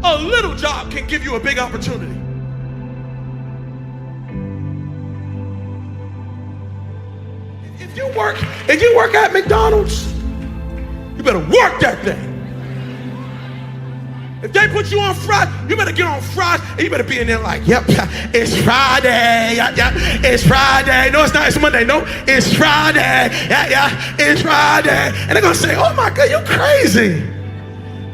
A little job can give you a big opportunity. If you work at McDonald's, you better work that thing. If they put you on fries, you better get on fries, and you better be in there like, yep, it's Friday, yeah, it's Friday. No, it's not, it's Monday. No, it's Friday, yeah, it's Friday. And they're gonna say, oh my God, you're crazy.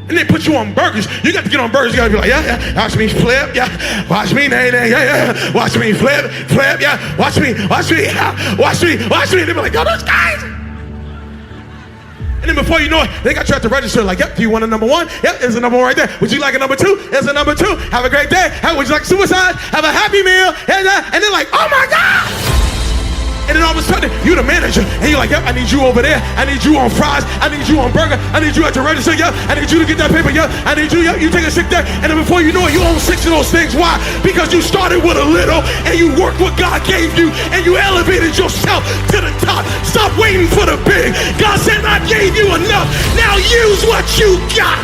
And they put you on burgers. You got to get on burgers. You got to be like, yeah, watch me flip, yeah, watch me, yeah, watch me flip, yeah, watch me, yeah, watch me. And they be like, oh, that's crazy. And then before you know it, they got you at the register like, yep, do you want a number one? Yep, there's a number one right there. Would you like a number two? There's a number two. Have a great day. Would you like suicide? Have a happy meal. And they're like, oh my God. And then all of a sudden, you're the manager, and you're like, yep, I need you over there. I need you on fries. I need you on burger. I need you at the register. Yep, I need you to get that paper. Yep, I need you. Yep, you take a sick day. And then before you know it, you own 6 of those things. Why? Because you started with a little, and you worked what God gave you, and you elevated yourself to the top. Stop waiting for the big. God said, I gave you enough. Now use what you got.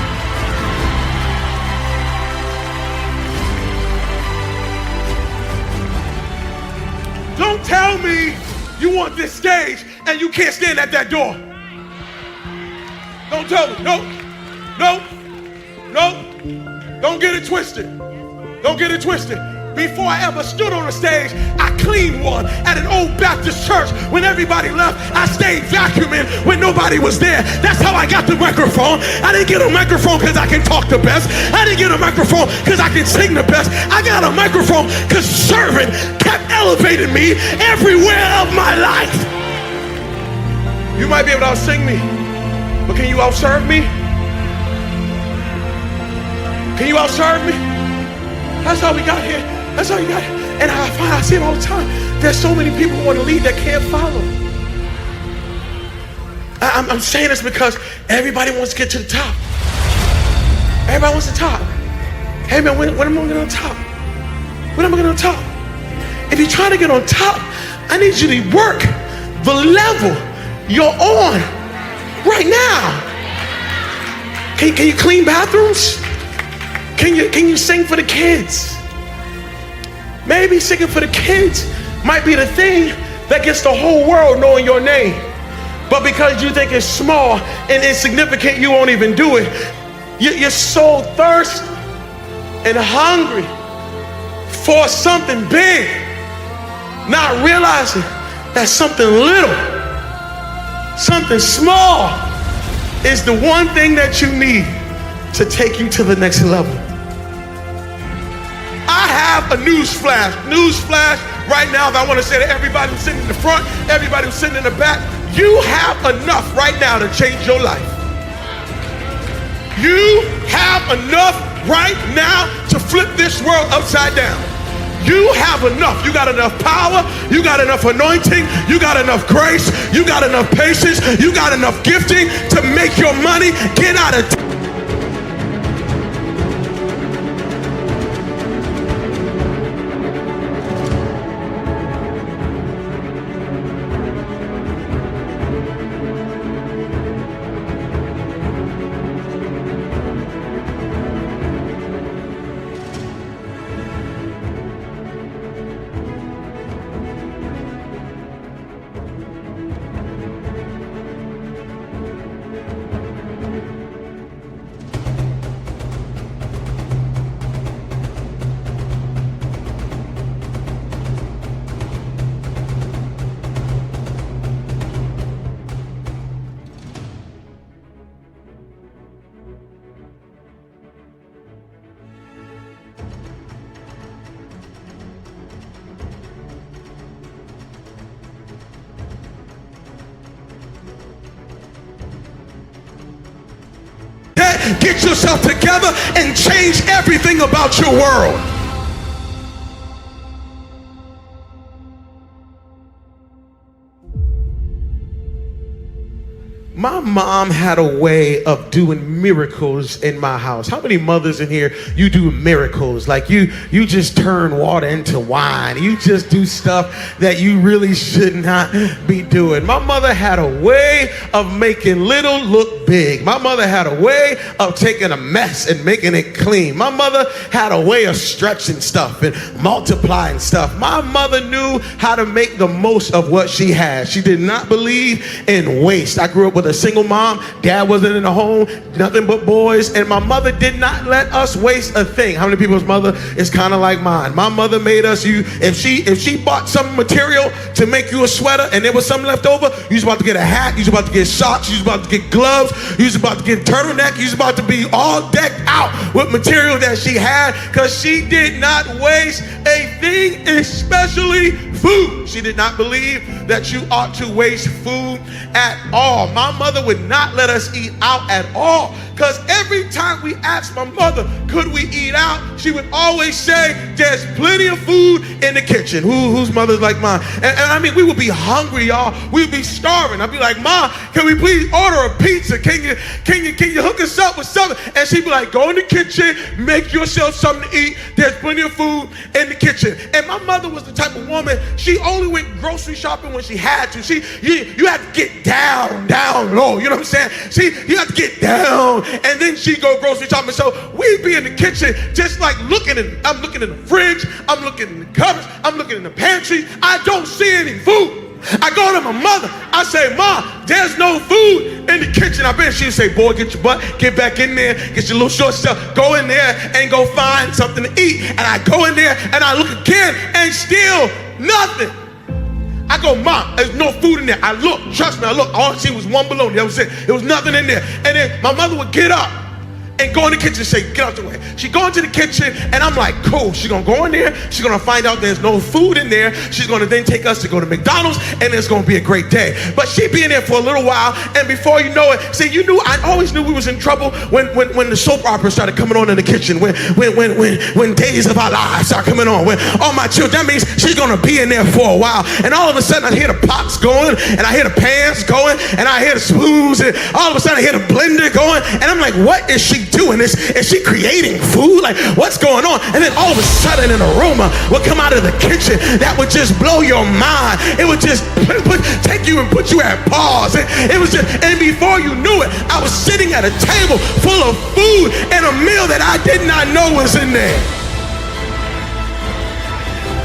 Don't tell me you want this stage and you can't stand at that door. Don't tell me. No. Don't get it twisted. Don't get it twisted. Before I ever stood on a stage, I cleaned one at an old Baptist church. When everybody left, I stayed vacuuming when nobody was there. That's how I got the microphone. I didn't get a microphone because I can talk the best. I didn't get a microphone because I can sing the best. I got a microphone because serving kept elevating me everywhere of my life. You might be able to out-sing me, but can you out-serve me? Can you out-serve me? That's how we got here. That's how you got it. And I see it all the time. There's so many people who want to lead that can't follow. I'm saying this because everybody wants to get to the top. Everybody wants the top. Hey man, when am I going to get on top? When am I going to get on top? If you're trying to get on top, I need you to work the level you're on right now. Can you clean bathrooms? Can you sing for the kids? Maybe singing for the kids might be the thing that gets the whole world knowing your name. But because you think it's small and insignificant, you won't even do it. You're so thirsty and hungry for something big, not realizing that something little, something small is the one thing that you need to take you to the next level. I have a newsflash right now that I want to say to everybody who's sitting in the front, everybody who's sitting in the back. You have enough right now to change your life. You have enough right now to flip this world upside down. You have enough. You got enough power. You got enough anointing. You got enough grace. You got enough patience. You got enough gifting to make your money get out of town. Get yourself together and change everything about your world. My mom had a way of doing miracles in my house. How many mothers in here, you do miracles? Like you just turn water into wine. You just do stuff that you really should not be doing. My mother had a way of making little look big. My mother had a way of taking a mess and making it clean. My mother had a way of stretching stuff and multiplying stuff. My mother knew how to make the most of what she had. She did not believe in waste. I grew up with a single mom. Dad wasn't in the home, nothing but boys, and my mother did not let us waste a thing. How many people's mother is kind of like mine? My mother made us, if she bought some material to make you a sweater and there was something left over, you was about to get a hat, you was about to get socks, you was about to get gloves, you was about to get turtleneck, you was about to be all decked out with material that she had, because she did not waste a thing, especially food. She did not believe that you ought to waste food at all. My mother would not let us eat out at all, because every time we asked my mother, could we eat out, she would always say, there's plenty of food in the kitchen. Whose mother's like mine? And I mean, we would be hungry, y'all. We'd be starving. I'd be like, Ma, can we please order a pizza? Can you hook us up with something? And she'd be like, go in the kitchen, make yourself something to eat. There's plenty of food in the kitchen. And my mother was the type of woman, she only went grocery shopping when she had to. You had to get down low. You know what I'm saying? You have to get down, and then she go grocery shopping. So we'd be in the kitchen just like I'm looking in the fridge, I'm looking in the cupboards, I'm looking in the pantry. I don't see any food. I go to my mother, I say, Ma, there's no food in the kitchen. I bet she'd say, boy, get your butt, get back in there, get your little short stuff, go in there and go find something to eat. And I go in there and I look again and still nothing. I go, Mom, there's no food in there. I look, trust me, I look, all I see was one bologna, that was it. There was nothing in there. And then my mother would get up and go in the kitchen and say, get out the way. She go into the kitchen and I'm like, cool. She's gonna go in there, she's gonna find out there's no food in there. She's gonna then take us to go to McDonald's and it's gonna be a great day. But she'd be in there for a little while, and before you know it, see, I always knew we was in trouble when the soap opera started coming on in the kitchen, when Days of Our Lives started coming on, when all my children, that means she's gonna be in there for a while. And all of a sudden I hear the pots going, and I hear the pans going, and I hear the spoons, and all of a sudden I hear the blender going, and I'm like, what is she doing? Is she creating food? Like, what's going on? And then all of a sudden an aroma would come out of the kitchen that would just blow your mind. It would just take you and put you at pause. It was just, and before you knew it, I was sitting at a table full of food and a meal that I did not know was in there.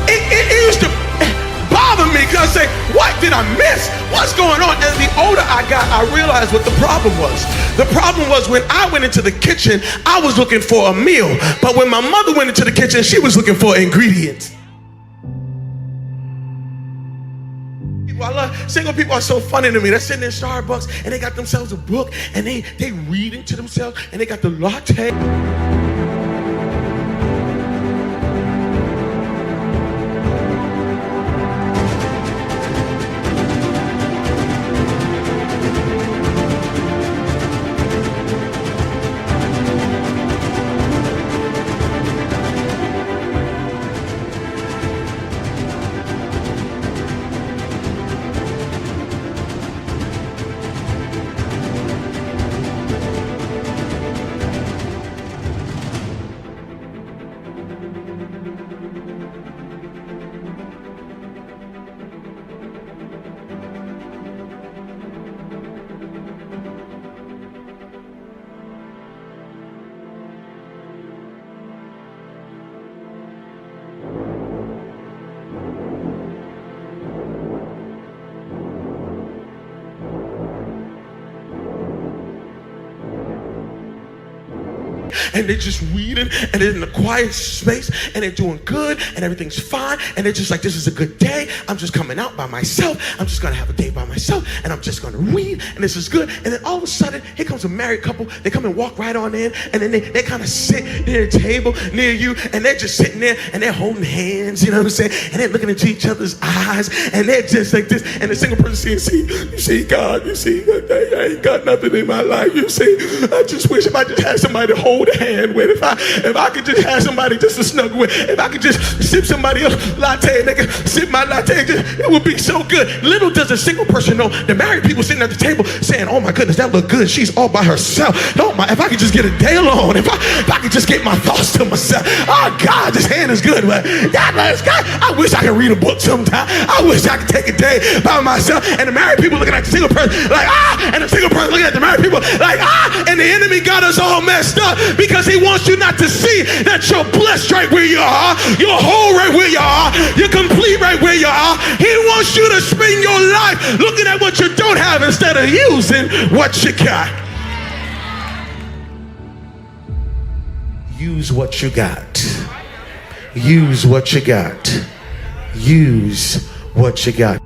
It used to bother me, because I say, what did I miss? What's going on? And the older I got, I realized what the problem was. The problem was, when I went into the kitchen, I was looking for a meal. But when my mother went into the kitchen, she was looking for ingredients. Single people are so funny to me. They're sitting in Starbucks and they got themselves a book and they reading to themselves, and they got the latte. And they're just reading, and they're in a quiet space, and they're doing good, and everything's fine, and they're just like, this is a good day. I'm just coming out by myself. I'm just gonna have a day by myself, and I'm just gonna read, and this is good. And then all of a sudden, here comes a married couple. They come and walk right on in, and then they kind of sit near a table near you, and they're just sitting there, and they're holding hands, you know what I'm saying? And they're looking into each other's eyes, and they're just like this. And the single person says, you see, God, you see, I ain't got nothing in my life. You see, I just wish if I just had somebody to hold hold hand with, if I could just have somebody just to snuggle with, if I could just sip somebody else's latte and they could sip my latte, it would be so good. Little does a single person know the married people sitting at the table saying, oh my goodness, that look good. She's all by herself. No, if I could just get a day alone, if I could just get my thoughts to myself. Oh God, this hand is good, but God, I wish I could read a book sometime. I wish I could take a day by myself. And the married people looking at the single person like, and the single person looking at the married people like, and the enemy got us all messed up because he wants you not to see that you're blessed right where you are, you're whole right where you are, you're complete right where you are. He wants you to spend your life looking at what you don't have instead of using what you got. Use what you got. Use what you got. Use what you got.